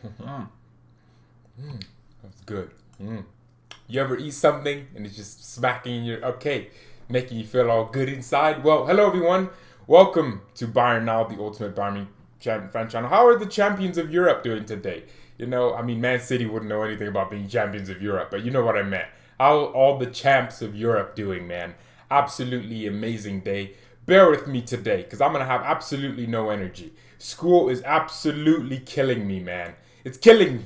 That's good. You ever eat something and it's just smacking in your making you feel all good inside? Well, hello everyone. Welcome to BayernNow, the ultimate Bayern fan channel. How are the champions of Europe doing today? Man City wouldn't know anything about being champions of Europe, but you know what I meant. How are all the champs of Europe doing, man? Absolutely amazing day. Bear with me today, because I'm going to have absolutely no energy. School is absolutely killing me, man. It's killing me.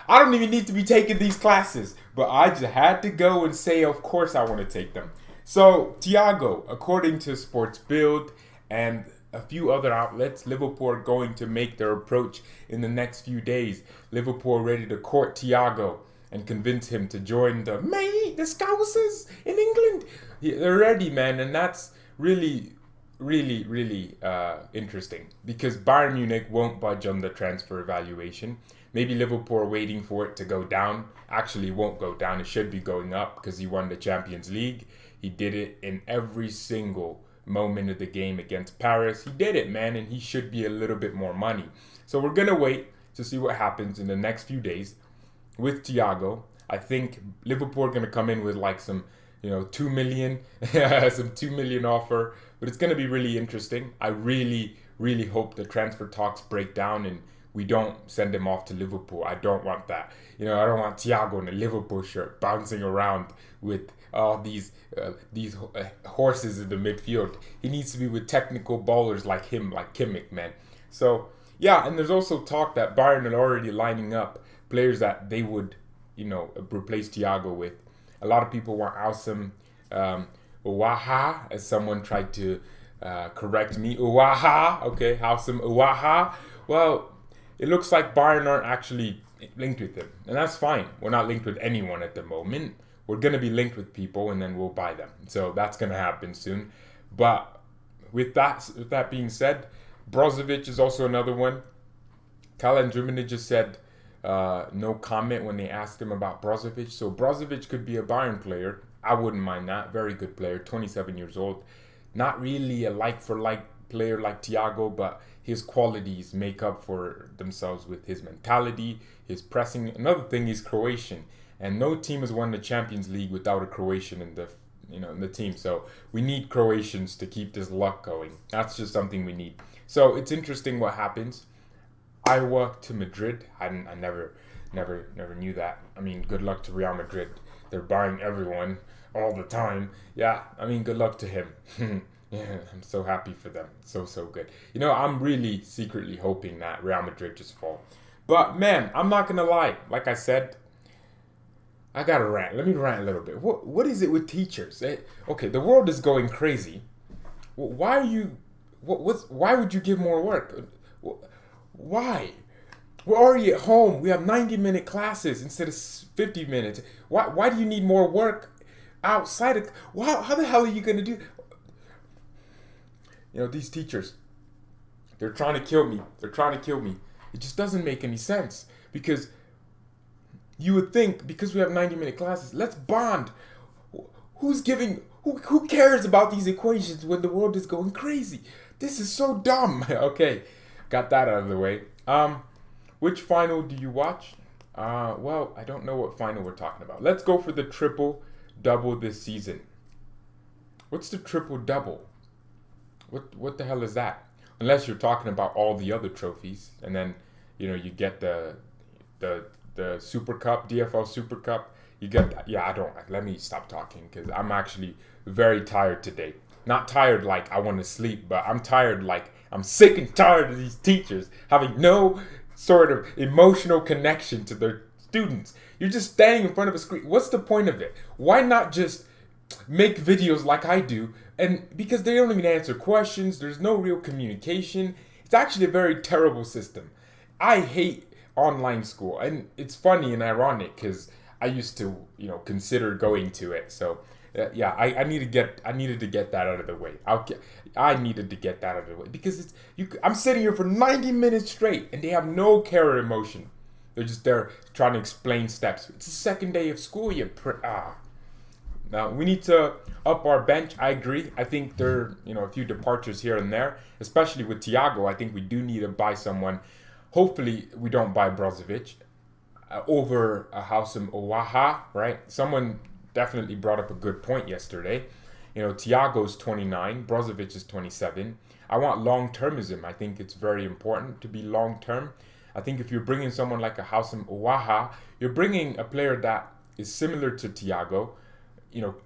I don't even need to be taking these classes, but I just had to go and say, of course I want to take them. So, Thiago, according to Sports Build and a few other outlets, Liverpool are going to make their approach in the next few days. Liverpool ready to court Thiago and convince him to join the Scousers in England. They're ready, man, and that's really interesting because Bayern Munich won't budge on the transfer evaluation. Maybe Liverpool are waiting for it to go down. Actually, it won't go down. It should be going up because he won the Champions League. He did it in every single moment of the game against Paris. He did it, man, and he should be a little bit more money. So we're going to wait to see what happens in the next few days with Thiago. I think Liverpool are going to come in with like some 2 million, some 2 million offer, but it's going to be really interesting. I really hope the transfer talks break down and we don't send him off to Liverpool. I don't want that. I don't want Thiago in a Liverpool shirt bouncing around with all these horses in the midfield. He needs to be with technical ballers like him, like Kimmich, man. So, yeah, and there's also talk that Bayern are already lining up players that they would, replace Thiago with. A lot of people want Awesome Uwaha, as someone tried to correct me. Uwaha, okay, Awesome Uwaha. Well, it looks like Bayern aren't actually linked with him, and that's fine. We're not linked with anyone at the moment. We're going to be linked with people, and then we'll buy them. So that's going to happen soon. But with that being said, Brozovic is also another one. Kalan Drimini just said no comment when they asked him about Brozovic. So Brozovic could be a Bayern player. I wouldn't mind that. Very good player, 27 years old. Not really a like-for-like player like Thiago, but his qualities make up for themselves with his mentality, his pressing. Another thing is Croatian, and no team has won the Champions League without a Croatian in the team. So we need Croatians to keep this luck going. That's just something we need. So it's interesting what happens. Iowa to Madrid. I never knew that. Good luck to Real Madrid. They're buying everyone all the time. Yeah, good luck to him. Yeah, I'm so happy for them. So good. I'm really secretly hoping that Real Madrid just fall. But man, I'm not gonna lie. Like I said, I gotta rant. Let me rant a little bit. What is it with teachers? Okay, the world is going crazy. Why are you? Why would you give more work? Why? We're already at home. We have 90-minute classes instead of 50 minutes. Why do you need more work outside of? How the hell are you gonna do? These teachers, they're trying to kill me. It just doesn't make any sense because you would think because we have 90-minute classes, let's bond. Who cares about these equations when the world is going crazy? This is so dumb. Okay, got that out of the way. Which final do you watch? Well, I don't know what final we're talking about. Let's go for the triple-double this season. What's the triple-double? What the hell is that? Unless you're talking about all the other trophies, and then you get the Super Cup, DFL Super Cup. You get that. Yeah, I don't. Let me stop talking because I'm actually very tired today. Not tired like I want to sleep, but I'm tired like I'm sick and tired of these teachers having no sort of emotional connection to their students. You're just standing in front of a screen. What's the point of it? Why not just make videos like I do? And because they don't even answer questions, there's no real communication. It's actually a very terrible system. I hate online school, and it's funny and ironic because I used to, consider going to it. So, I needed to get that out of the way. I needed to get that out of the way because I'm sitting here for 90 minutes straight, and they have no care or emotion. They're just there trying to explain steps. It's the second day of school. Now, we need to up our bench. I agree. I think there are, a few departures here and there, especially with Thiago. I think we do need to buy someone Hopefully, we don't buy Brozovic over a Houssem Owaha, right? Someone definitely brought up a good point yesterday. Thiago's 29, Brozovic is 27. I want long-termism. I think it's very important to be long-term. I think if you're bringing someone like a Houssem Owaha, you're bringing a player that is similar to Thiago.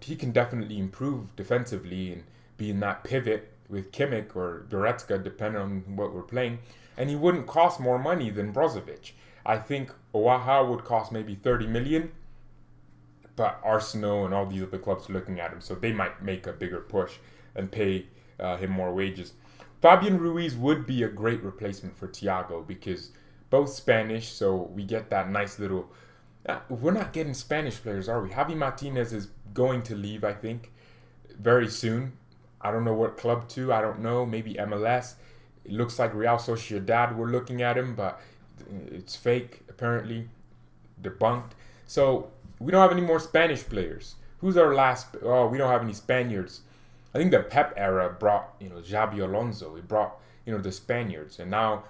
He can definitely improve defensively and be in that pivot with Kimmich or Goretzka, depending on what we're playing. And he wouldn't cost more money than Brozovic. I think Owaha would cost maybe 30 million, but Arsenal and all these other clubs are looking at him, so they might make a bigger push and pay him more wages. Fabian Ruiz would be a great replacement for Thiago because both Spanish, so we get that nice little... we're not getting Spanish players, are we? Javi Martinez is going to leave, I think, very soon. I don't know what club to. I don't know. Maybe MLS. It looks like Real Sociedad we're looking at him, but it's fake, apparently. Debunked. So we don't have any more Spanish players. Who's our last? Oh, we don't have any Spaniards. I think the Pep era brought, Xabi Alonso. He brought, the Spaniards. And now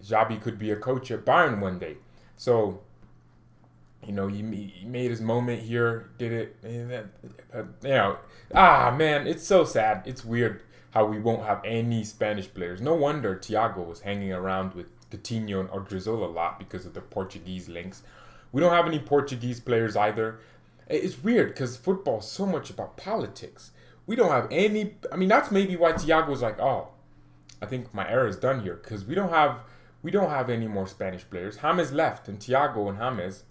Xabi could be a coach at Bayern one day. So, he made his moment here, did it. Man, it's so sad. It's weird how we won't have any Spanish players. No wonder Thiago was hanging around with Coutinho and Odriozola a lot because of the Portuguese links. We don't have any Portuguese players either. It's weird because football is so much about politics. We don't have any. I mean, that's maybe why Thiago's like, oh, I think my era is done here because we don't have any more Spanish players. James left, and Thiago and James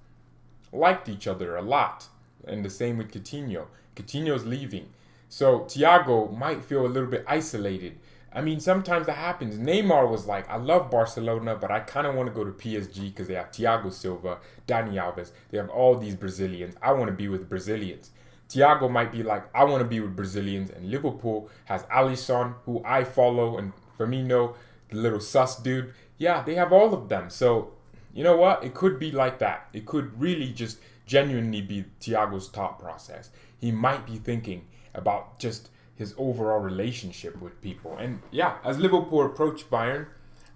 liked each other a lot, and the same with Coutinho. Coutinho's leaving, so Thiago might feel a little bit isolated. I mean, sometimes that happens. Neymar was like, I love Barcelona, but I kind of want to go to PSG because they have Thiago Silva, Dani Alves. They have all these Brazilians. I want to be with Brazilians. Thiago might be like, I want to be with Brazilians. And Liverpool has Alisson, who I follow, and Firmino, the little sus dude. Yeah, they have all of them. So, you know what? It could be like that. It could really just genuinely be Thiago's thought process. He might be thinking about just his overall relationship with people. And yeah, as Liverpool approached Bayern,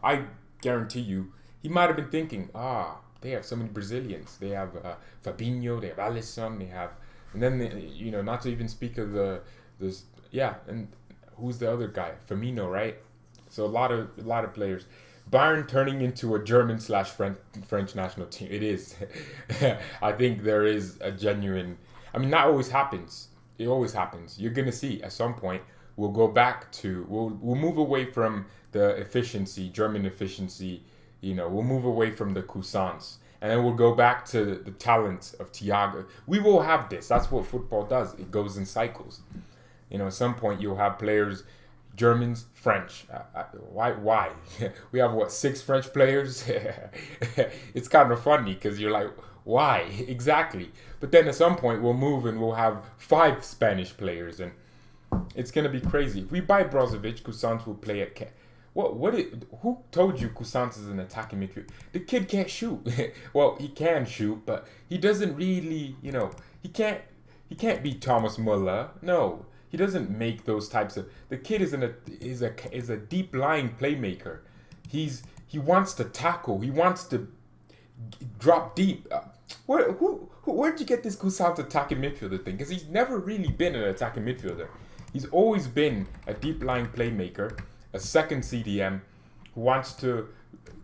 I guarantee you, he might have been thinking, they have so many Brazilians. They have Fabinho, they have Alisson, they have... And then, not to even speak of and who's the other guy? Firmino, right? So a lot of players. Bayern turning into a German/French national team. It is. I think there is a genuine... I mean, that always happens. It always happens. You're going to see at some point we'll go back to... We'll move away from the efficiency, German efficiency. We'll move away from the Cousins. And then we'll go back to the talent of Thiago. We will have this. That's what football does. It goes in cycles. At some point you'll have players... Germans, French. Why? We have, 6 French players? It's kind of funny because you're like, why? Exactly. But then at some point we'll move and we'll have 5 Spanish players. And it's going to be crazy. If we buy Brozovic, Cousins will play at... Who told you Cousins is an attacking midfielder? The kid can't shoot. Well, he can shoot, but he doesn't really, he can't be Thomas Muller. No. He doesn't make those types of... The kid is a deep lying playmaker. He wants to tackle. He wants to drop deep. Where'd you get this Cousins attacking midfielder thing? Because he's never really been an attacking midfielder. He's always been a deep lying playmaker, a second CDM who wants to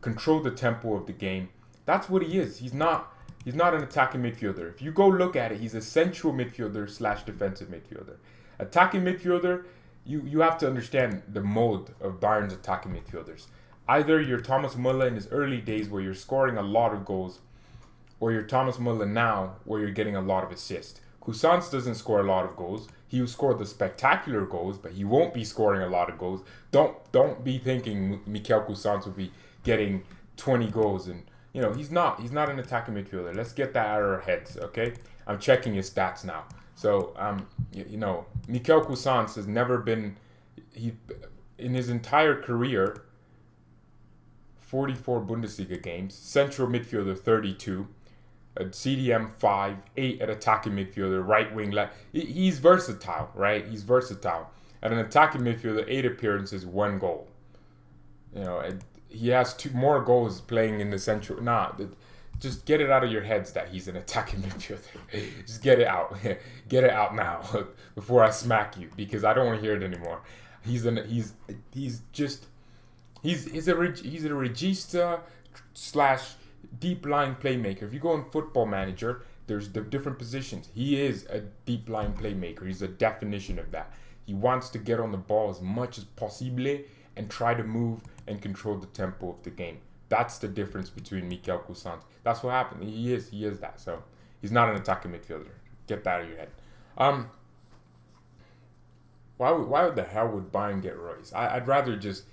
control the tempo of the game. That's what he is. He's not an attacking midfielder. If you go look at it, he's a central midfielder / defensive midfielder. Attacking midfielder, you have to understand the mode of Bayern's attacking midfielders. Either you're Thomas Muller in his early days where you're scoring a lot of goals, or you're Thomas Muller now where you're getting a lot of assists. Cousins doesn't score a lot of goals. He will score the spectacular goals, but he won't be scoring a lot of goals. Don't be thinking Mikel Cousins will be getting 20 goals, and he's not an attacking midfielder. Let's get that out of our heads, okay? I'm checking his stats now. So, Mikel Cousins has never been, in his entire career, 44 Bundesliga games, central midfielder 32, a CDM 5, 8 at attacking midfielder, right wing, left. He's versatile, right? He's versatile. At an attacking midfielder, 8 appearances, 1 goal. he has two more goals playing in the central. Just get it out of your heads that he's an attacking midfielder. Just get it out. Get it out now before I smack you, because I don't want to hear it anymore. He's a regista slash deep line playmaker. If you go on Football Manager, there's the different positions. He is a deep line playmaker. He's a definition of that. He wants to get on the ball as much as possible and try to move and control the tempo of the game. That's the difference between Mikel Cousins. That's what happened. He is that. So he's not an attacking midfielder. Get that out of your head. Why the hell would Bayern get Royce? I'd rather just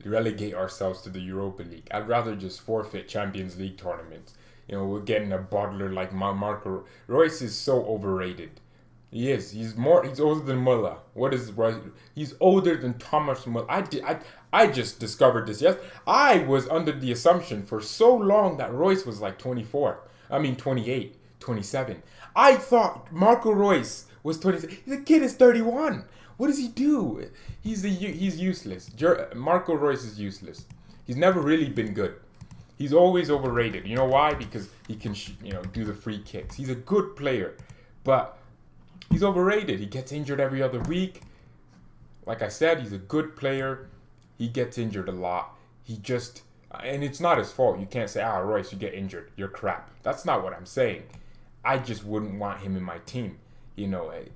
relegate ourselves to the Europa League. I'd rather just forfeit Champions League tournaments. We're getting a bottler like Marco. Royce is so overrated. He is. He's older than Muller. What is Royce? He's older than Thomas Muller. I just discovered this. Yes, I was under the assumption for so long that Royce was like 28, 27. I thought Marco Royce was 27. The kid is 31. What does he do? He's useless. Marco Royce is useless. He's never really been good. He's always overrated. You know why? Because he can do the free kicks. He's a good player, but he's overrated. He gets injured every other week. Like I said, he's a good player. He gets injured a lot. And it's not his fault. You can't say, Royce, you get injured. You're crap. That's not what I'm saying. I just wouldn't want him in my team.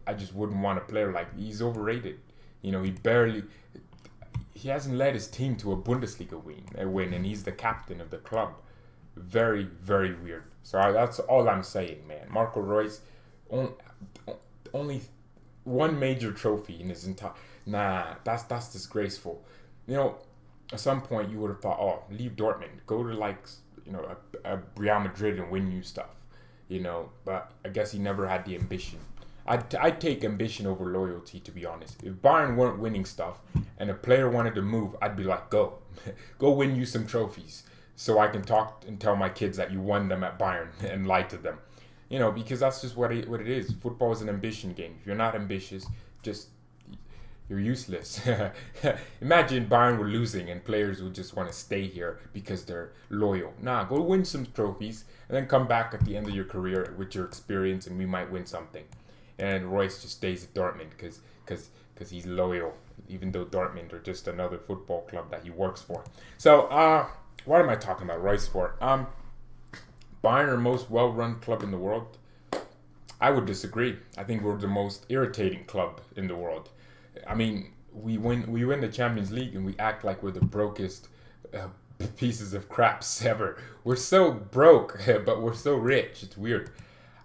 I just wouldn't want a player like, he's overrated. He hasn't led his team to a Bundesliga win, and he's the captain of the club. Very, very weird. So that's all I'm saying, man. Marco Royce, only one major trophy in his entire. That's disgraceful. At some point you would have thought, leave Dortmund, go to a Real Madrid and win you stuff. But I guess he never had the ambition. I'd take ambition over loyalty, to be honest. If Bayern weren't winning stuff and a player wanted to move, I'd be like, go win you some trophies, so I can talk and tell my kids that you won them at Bayern and lie to them. Because that's just what it is. Football is an ambition game. If you're not ambitious, you're useless. Imagine Bayern were losing and players would just want to stay here because they're loyal. Go win some trophies and then come back at the end of your career with your experience, and we might win something. And Royce just stays at Dortmund because he's loyal, even though Dortmund are just another football club that he works for. So, what am I talking about Royce for? Bayern are most well-run club in the world. I would disagree. I think we're the most irritating club in the world. I mean, we win the Champions League and we act like we're the brokest pieces of craps ever. We're so broke, but we're so rich. It's weird.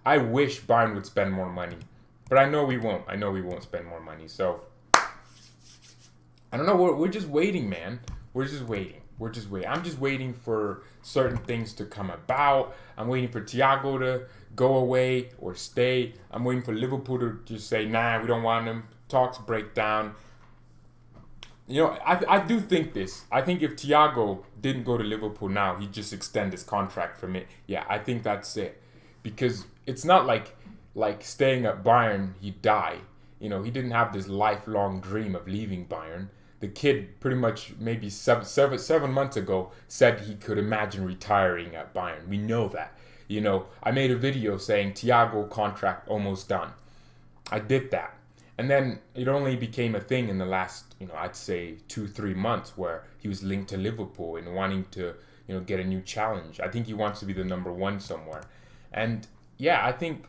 I wish Bayern would spend more money, but I know we won't. I know we won't spend more money. So I don't know. We're just waiting, man. We're just waiting. I'm just waiting for certain things to come about. I'm waiting for Thiago to go away or stay. I'm waiting for Liverpool to just say, we don't want him. Talks break down. I do think this. I think if Thiago didn't go to Liverpool now, he'd just extend his contract from it. Yeah, I think that's it. Because it's not like staying at Bayern, he'd die. He didn't have this lifelong dream of leaving Bayern. The kid pretty much maybe seven months ago said he could imagine retiring at Bayern. We know that. I made a video saying Thiago contract almost done. I did that. And then it only became a thing in the last, I'd say 2-3 months, where he was linked to Liverpool and wanting to, get a new challenge. I think he wants to be the number one somewhere. And yeah, I think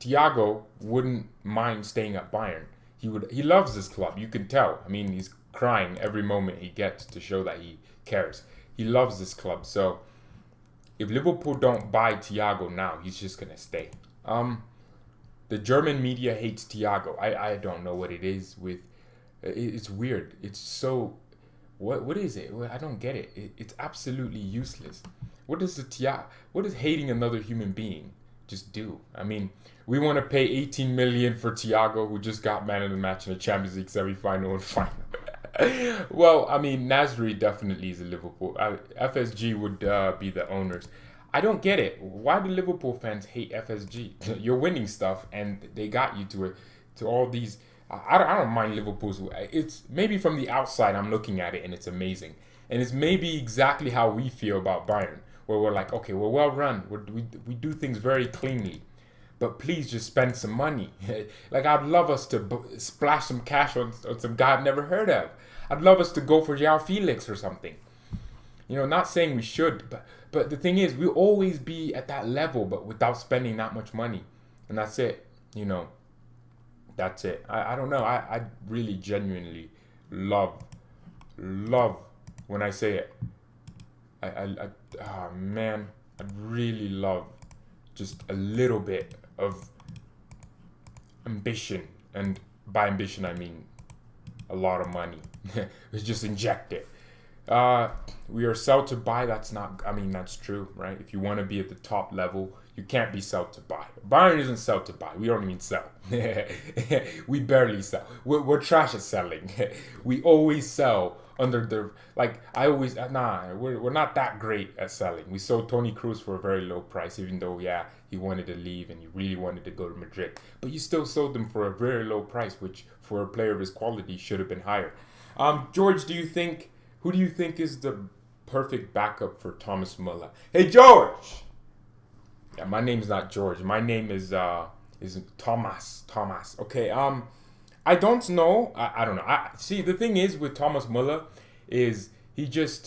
Thiago wouldn't mind staying at Bayern. He loves this club. You can tell. I mean, he's crying every moment he gets to show that he cares. He loves this club. So if Liverpool don't buy Thiago now, he's just going to stay. The German media hates Thiago. I don't know what it is with. It's weird. It's so. What is it? I don't get it. It's absolutely useless. What does hating another human being just do? I mean, we want to pay 18 million for Thiago, who just got man of the match in the Champions League semi-final and final. Well, I mean, Nasri definitely is a Liverpool. FSG would be the owners. I don't get it. Why do Liverpool fans hate FSG? You're winning stuff, and they got you to all these. I don't mind Liverpool's. It's maybe from the outside I'm looking at it and it's amazing. And it's maybe exactly how we feel about Bayern, where we're like, okay, we're well run, we do things very cleanly, but please just spend some money. Like, I'd love us to splash some cash on some guy I've never heard of. I'd love us to go for João Felix or something. Not saying we should, but the thing is, we'll always be at that level, but without spending that much money. And that's it. That's it. I don't know. I really genuinely love when I say it. Oh man, I really love just a little bit of ambition. And by ambition, I mean a lot of money. Let's just inject it. We are sell to buy. That's true, right? If you want to be at the top level, you can't be sell to buy. Bayern isn't sell to buy. We don't even sell. We barely sell. We're trash at selling. We always sell under the, we're not that great at selling. We sold Toni Kroos for a very low price, even though, he wanted to leave and he really wanted to go to Madrid. But you still sold him for a very low price, which for a player of his quality should have been higher. George, who do you think is the perfect backup for Thomas Muller? Hey, George! Yeah, my name's not George. My name is Thomas. Okay, I don't know. I don't know. See, the thing is with Thomas Muller is he's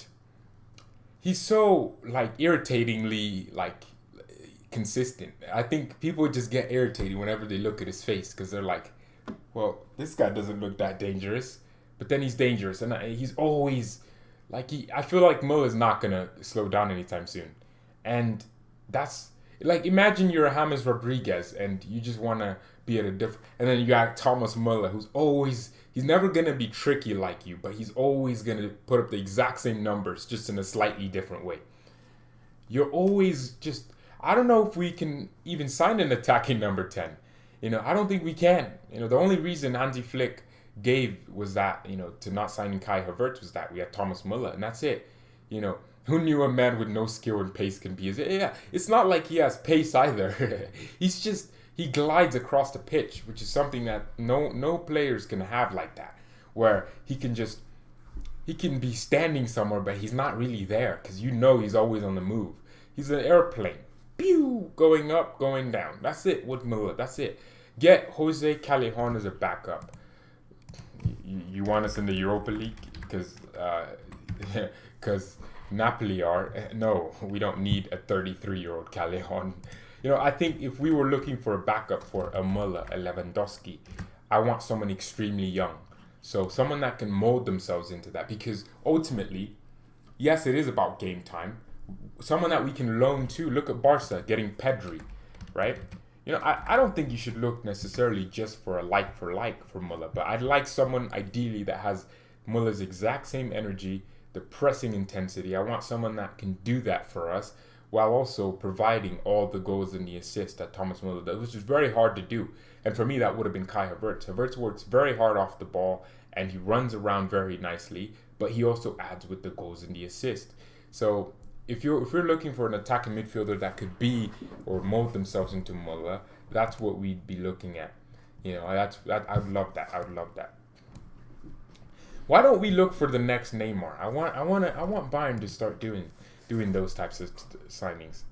so, irritatingly, consistent. I think people just get irritated whenever they look at his face because they're like, well, this guy doesn't look that dangerous. But then he's dangerous, and he's always I feel like Muller's not gonna slow down anytime soon, and that's imagine you're a James Rodriguez and you just want to be at a different, and then you got Thomas Muller he's never gonna be tricky like you, but he's always gonna put up the exact same numbers just in a slightly different way. You're always just, I don't know if we can even sign an attacking number 10. I don't think we can. The only reason Hansi Flick gave was that, to not signing Kai Havertz was that we had Thomas Muller, and that's it. Who knew a man with no skill and pace can be? It's not like he has pace either. He glides across the pitch, which is something that no players can have like that, where he can be standing somewhere, but he's not really there because he's always on the move. He's an airplane, pew, going up, going down. That's it with Muller. That's it. Get Jose Callejon as a backup. You want us in the Europa League because Napoli are? No, we don't need a 33-year-old Callejon. I think if we were looking for a backup for a Muller, a Lewandowski, I want someone extremely young. So someone that can mold themselves into that, because ultimately, yes, it is about game time. Someone that we can loan to. Look at Barca getting Pedri, right? I don't think you should look necessarily just for a like for Muller, but I'd like someone ideally that has Muller's exact same energy, the pressing intensity. I want someone that can do that for us while also providing all the goals and the assists that Thomas Muller does, which is very hard to do. And for me, that would have been Kai Havertz. Havertz works very hard off the ball and he runs around very nicely, but he also adds with the goals and the assist. So if you're looking for an attacking midfielder that could be or mold themselves into Muller, that's what we'd be looking at. I would love that. I would love that. Why don't we look for the next Neymar? I want Bayern to start doing those types of signings.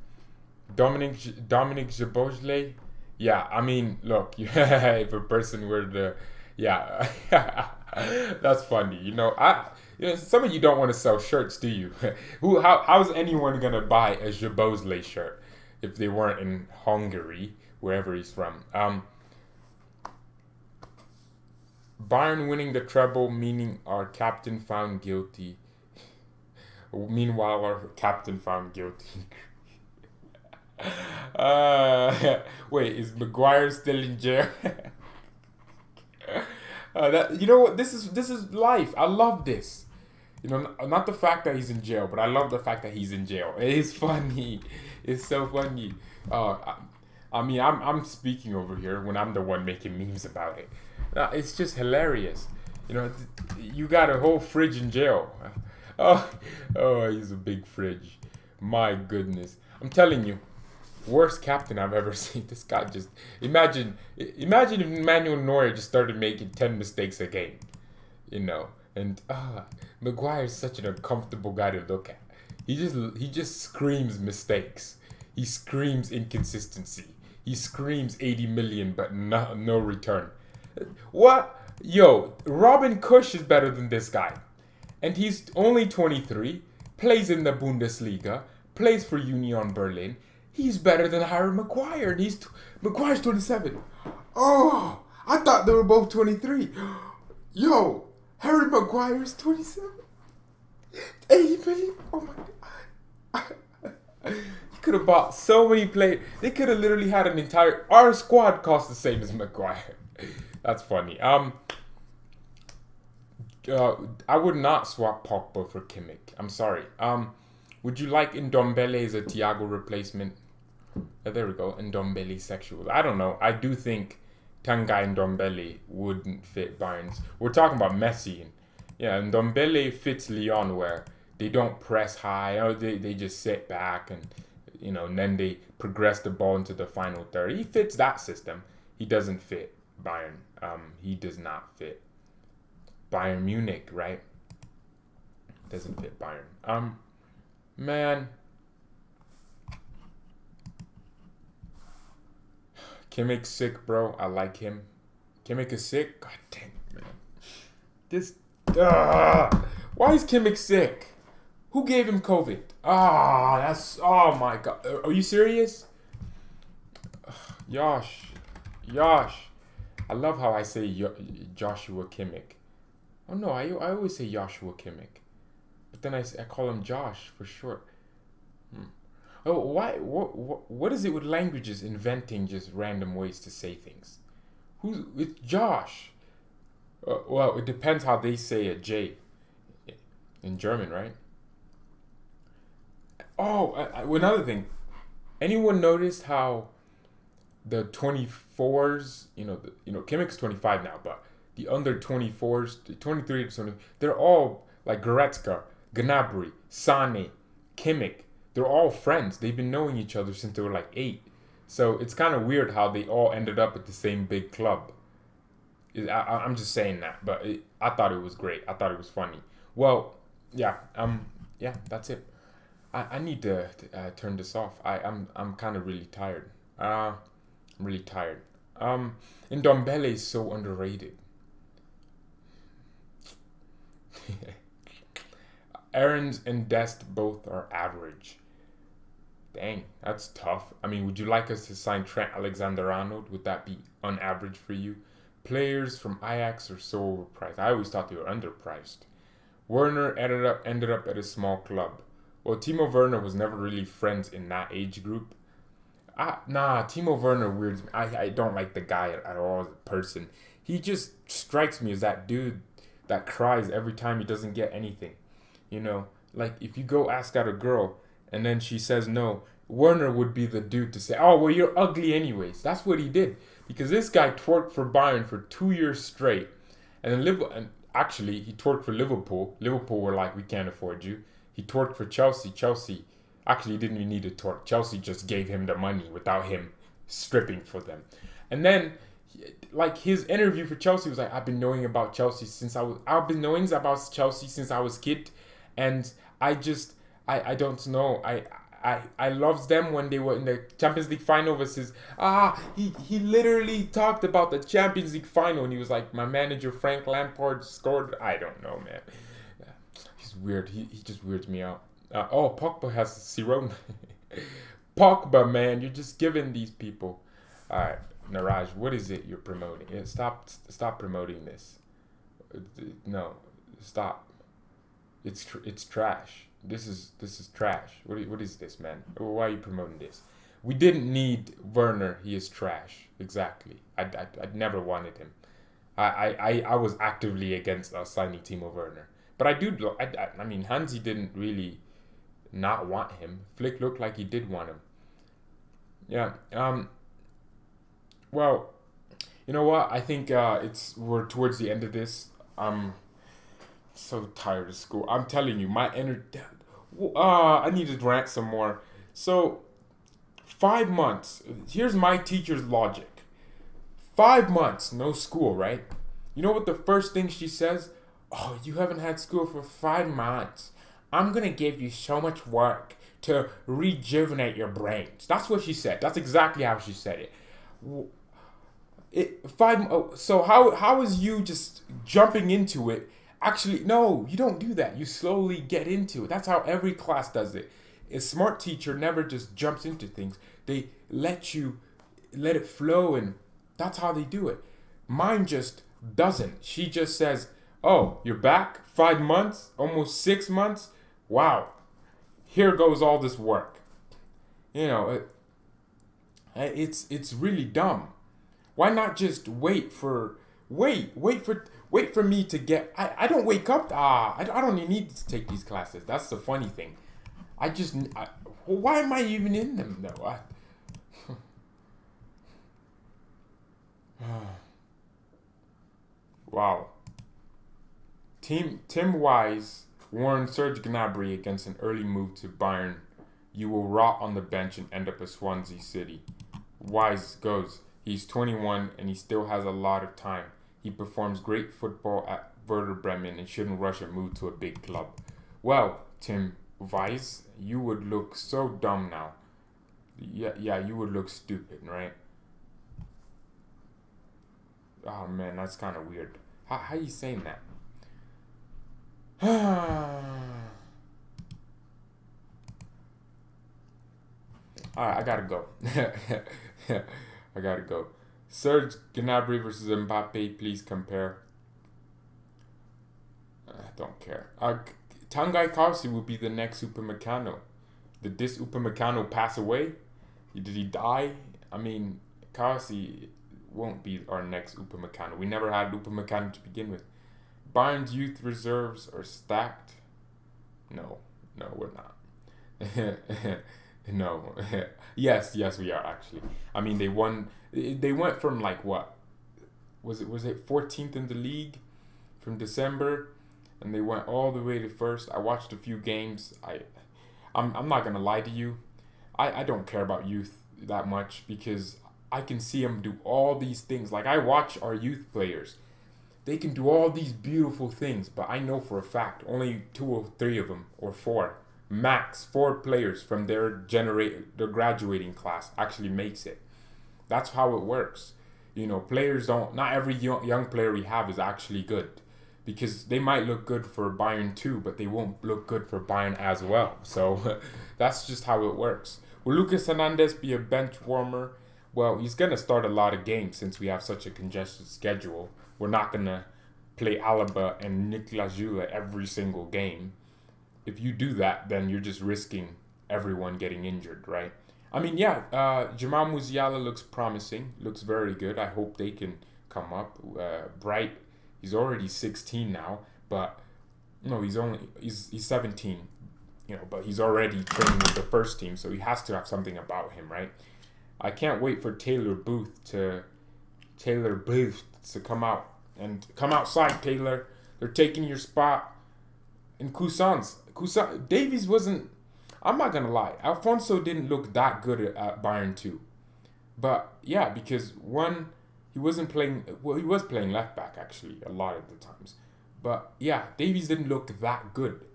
Dominic Szoboszlai. Yeah, I mean, look, if a person were to, that's funny. Some of you don't want to sell shirts, do you? How's anyone gonna buy a Szoboszlai shirt if they weren't in Hungary, wherever he's from? Bayern winning the treble, meaning our captain found guilty. Meanwhile, our captain found guilty. Wait, is Mcguire still in jail? This is life. I love this. Not the fact that he's in jail, but I love the fact that he's in jail. It's funny. It's so funny. I'm speaking over here when I'm the one making memes about it. It's just hilarious. You got a whole fridge in jail. Oh, he's a big fridge. My goodness. I'm telling you, worst captain I've ever seen. This guy just... Imagine if Manuel Neuer just started making 10 mistakes a game. And Mcguire is such an uncomfortable guy to look at. He just screams mistakes. He screams inconsistency. He screams 80 million but no return. What? Yo, Robin Kush is better than this guy. And he's only 23, plays in the Bundesliga, plays for Union Berlin. He's better than Harry Mcguire, and Mcguire's 27. Oh, I thought they were both 23. Yo, Harry Mcguire's 27. 80 million? Oh my god. You could have bought so many players. They could have literally had an entire... Our squad cost the same as Mcguire. That's funny. I would not swap Pogba for Kimmich. I'm sorry. Would you like Ndombele as a Thiago replacement? There we go. Ndombele sexual. I don't know. I do think Tanguy Ndombele wouldn't fit Bayern's. We're talking about Messi. And, yeah, Ndombele fits Lyon where they don't press high. They just sit back and, and then they progress the ball into the final third. He fits that system. He doesn't fit Bayern. He does not fit Bayern Munich, right? Doesn't fit Bayern. Man. Kimmich sick, bro. I like him. Kimmich is sick. God dang it, man. Why is Kimmich sick? Who gave him COVID? Oh my god. Are you serious? Yosh. I love how I say Joshua Kimmich. Oh no, I always say Joshua Kimmich. But then I call him Josh for short. Oh, why? What is it with languages inventing just random ways to say things? It's Josh. Well, it depends how they say a J in German, right? Oh, another thing. Anyone noticed how the 24s, Kimmich's 25 now, but the under 24s, the 23 to 20, they're all like Goretzka, Gnabry, Sane, Kimmich. They're all friends. They've been knowing each other since they were like 8. So it's kind of weird how they all ended up at the same big club. I'm just saying that, but I thought it was great. I thought it was funny. Well, yeah, that's it. I need to turn this off. I'm kind of really tired. I'm really tired. And Ndombele is so underrated. Aarons and Dest both are average. Dang, that's tough. I mean, would you like us to sign Trent Alexander-Arnold? Would that be unaverage for you? Players from Ajax are so overpriced. I always thought they were underpriced. Werner ended up at a small club. Well, Timo Werner was never really friends in that age group. Timo Werner weirds me. I don't like the guy at all as a person. He just strikes me as that dude that cries every time he doesn't get anything. Like if you go ask out a girl and then she says no, Werner would be the dude to say, oh, well, you're ugly anyways. That's what he did. Because this guy twerked for Bayern for 2 years straight. And then actually, he twerked for Liverpool. Liverpool were like, we can't afford you. He twerked for Chelsea. Chelsea actually didn't even need to twerk. Chelsea just gave him the money without him stripping for them. And then, like, his interview for Chelsea was like, I've been knowing about Chelsea since I was kid. And I don't know. I loved them when they were in the Champions League final versus... He literally talked about the Champions League final and he was like, my manager Frank Lampard scored. I don't know, man. He's weird. He just weirds me out. Pogba has Cirone. Pogba, man, you're just giving these people... Alright, Niraj, what is it you're promoting? Stop promoting this. No, stop. It's trash. This is trash. What is this, man? Why are you promoting this? We didn't need Werner. He is trash. Exactly. I'd never wanted him. I was actively against signing Timo Werner. But I mean, Hansi didn't really not want him. Flick looked like he did want him. Yeah. Well, you know what? I think we're towards the end of this. I'm so tired of school. I'm telling you, my energy... I need to rant some more. So, 5 months. Here's my teacher's logic. 5 months, no school, right? You know what the first thing she says? Oh, you haven't had school for 5 months. I'm gonna give you so much work to rejuvenate your brains. That's what she said. That's exactly how she said it. So how is you just jumping into it? Actually, no, you don't do that. You slowly get into it. That's how every class does it. A smart teacher never just jumps into things. They let it flow, and that's how they do it. Mine just doesn't. She just says, "Oh, you're back? 5 months? Almost 6 months? Wow. Here goes all this work." You know, it's really dumb. Why not just wait for me to get? I don't wake up. I don't even need to take these classes. That's the funny thing. Why am I even in them though? Wow. Tim Wise warned Serge Gnabry against an early move to Bayern. "You will rot on the bench and end up at Swansea City." Wise goes, "He's 21 and he still has a lot of time. He performs great football at Werder Bremen and shouldn't rush a move to a big club." Well, Tim Wise, you would look so dumb now. Yeah, you would look stupid, right? Oh man, that's kind of weird. How you saying that? Alright, I gotta go. I gotta go. Serge Gnabry versus Mbappe, please compare. I don't care. Tanguy Kausi will be the next Upamecano. Did this Upamecano pass away? Did he die? I mean, Kausi won't be our next Upamecano. We never had Upamecano to begin with. Bayern's youth reserves are stacked. No, we're not. No. yes, we are actually. I mean, they won. They went from like what? Was it 14th in the league from December, and they went all the way to first. I watched a few games. I'm not gonna lie to you. I don't care about youth that much because I can see them do all these things. Like I watch our youth players. They can do all these beautiful things, but I know for a fact only 2 or 3 of them, or 4, max 4 players from their graduating class actually makes it. That's how it works. You know, players don't. Not every young player we have is actually good, because they might look good for Bayern too, but they won't look good for Bayern as well. So that's just how it works. Will Lucas Hernandez be a bench warmer? Well, he's gonna start a lot of games since we have such a congested schedule. We're not going to play Alaba and Nicolas Jula every single game. If you do that, then you're just risking everyone getting injured, right? I mean, yeah, Jamal Musiala looks promising, looks very good. I hope they can come up. Bright, he's already 16 now, but no, he's 17, you know, but he's already training with the first team, so he has to have something about him, right? I can't wait for Taylor Booth to come out and come outside, Taylor. They're taking your spot in Cousins. Davies wasn't. I'm not gonna lie. Alfonso didn't look that good at Bayern too. But yeah, because one, he wasn't playing. Well, he was playing left back actually a lot of the times. But yeah, Davies didn't look that good.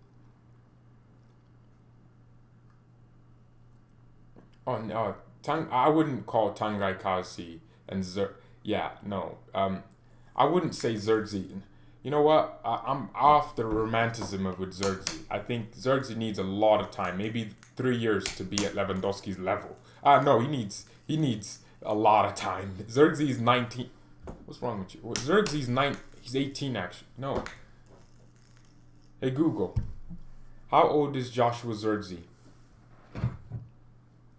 Oh no, I wouldn't call Tanguy Kausi and Yeah, no. I wouldn't say Zerzi. You know what? I'm off the romanticism of with Zerzi. I think Zerzi needs a lot of time, maybe 3 years to be at Lewandowski's level. No, he needs a lot of time. Zerzi's 19. What's wrong with you? Zerzi's 9. He's 18 actually. No. Hey Google, how old is Joshua Zerzi?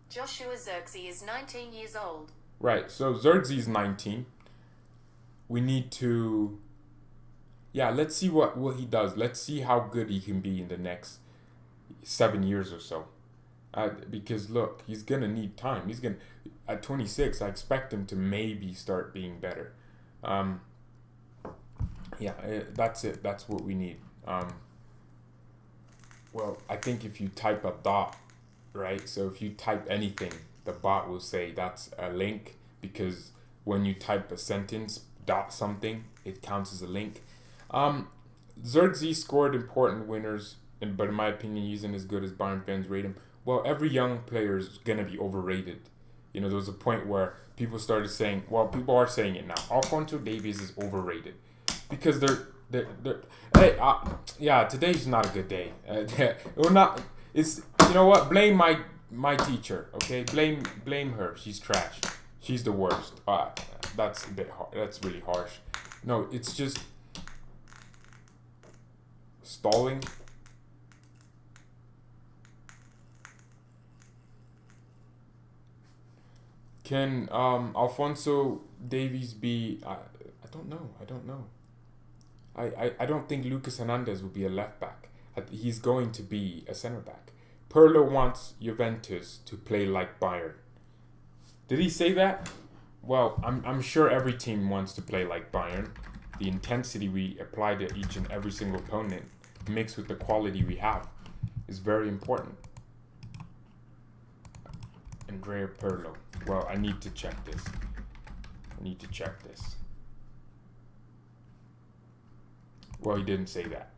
Joshua Zirkzee is 19 years old. Right, so Zerzi's 19. We need to... Yeah, let's see what he does. Let's see how good he can be in the next 7 years or so. Because, look, he's going to need time. At 26, I expect him to maybe start being better. That's it. That's what we need. Well, I think if you type a dot, right? So if you type anything, the bot will say that's a link, because when you type a sentence, dot something, it counts as a link. Zirkzee scored important winners, but in my opinion, he isn't as good as Bayern fans rate him. Well, every young player is gonna be overrated. There was a point where people started saying, well, people are saying it now. Alphonso Davies is overrated because they're hey, yeah, today's not a good day. We're not. It's what? Blame my teacher, okay? Blame her. She's trash. She's the worst. That's a bit hard. That's really harsh. No, it's just stalling. Can Alphonso Davies be? I don't know. I don't think Lucas Hernandez will be a left back. He's going to be a center back. Pirlo wants Juventus to play like Bayern. Did he say that? Well, I'm sure every team wants to play like Bayern. The intensity we apply to each and every single opponent, mixed with the quality we have, is very important. Andrea Pirlo. Well, I need to check this. Well, he didn't say that.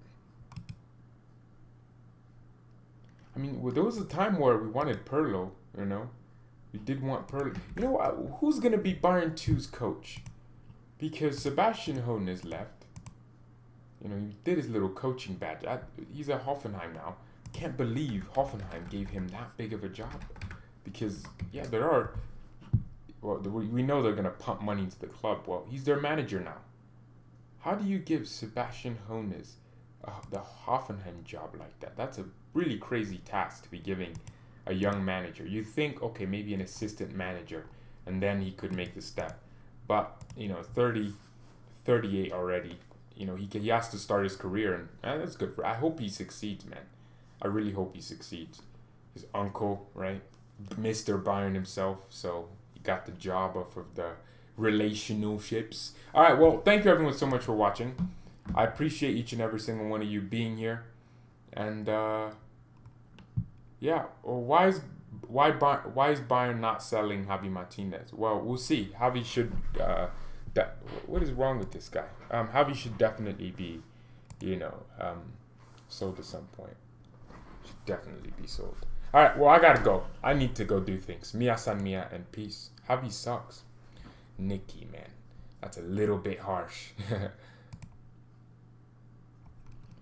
I mean, well, there was a time where we wanted Pirlo, We did want Pirlo. Who's going to be Bayern 2's coach? Because Sebastian Hoeneß left. He did his little coaching badge. He's at Hoffenheim now. Can't believe Hoffenheim gave him that big of a job. Because, yeah, we know they're going to pump money into the club. Well, he's their manager now. How do you give Sebastian Hoeneß the Hoffenheim job like that? That's a really crazy task to be giving a young manager. You think, okay, maybe an assistant manager, and then he could make the step. But, 30, 38 already, he has to start his career, and that's good I hope he succeeds, man. I really hope he succeeds. His uncle, right? Mr. Bayern himself, so he got the job off of the relationships. All right, well, thank you everyone so much for watching. I appreciate each and every single one of you being here. And yeah, well, why is Bayern not selling Javi Martinez? Well, we'll see. Javi should what is wrong with this guy? Javi should definitely be, sold at some point. Should definitely be sold. All right, well, I gotta go. I need to go do things. Mia san mia and peace. Javi sucks. Nicky, man. That's a little bit harsh.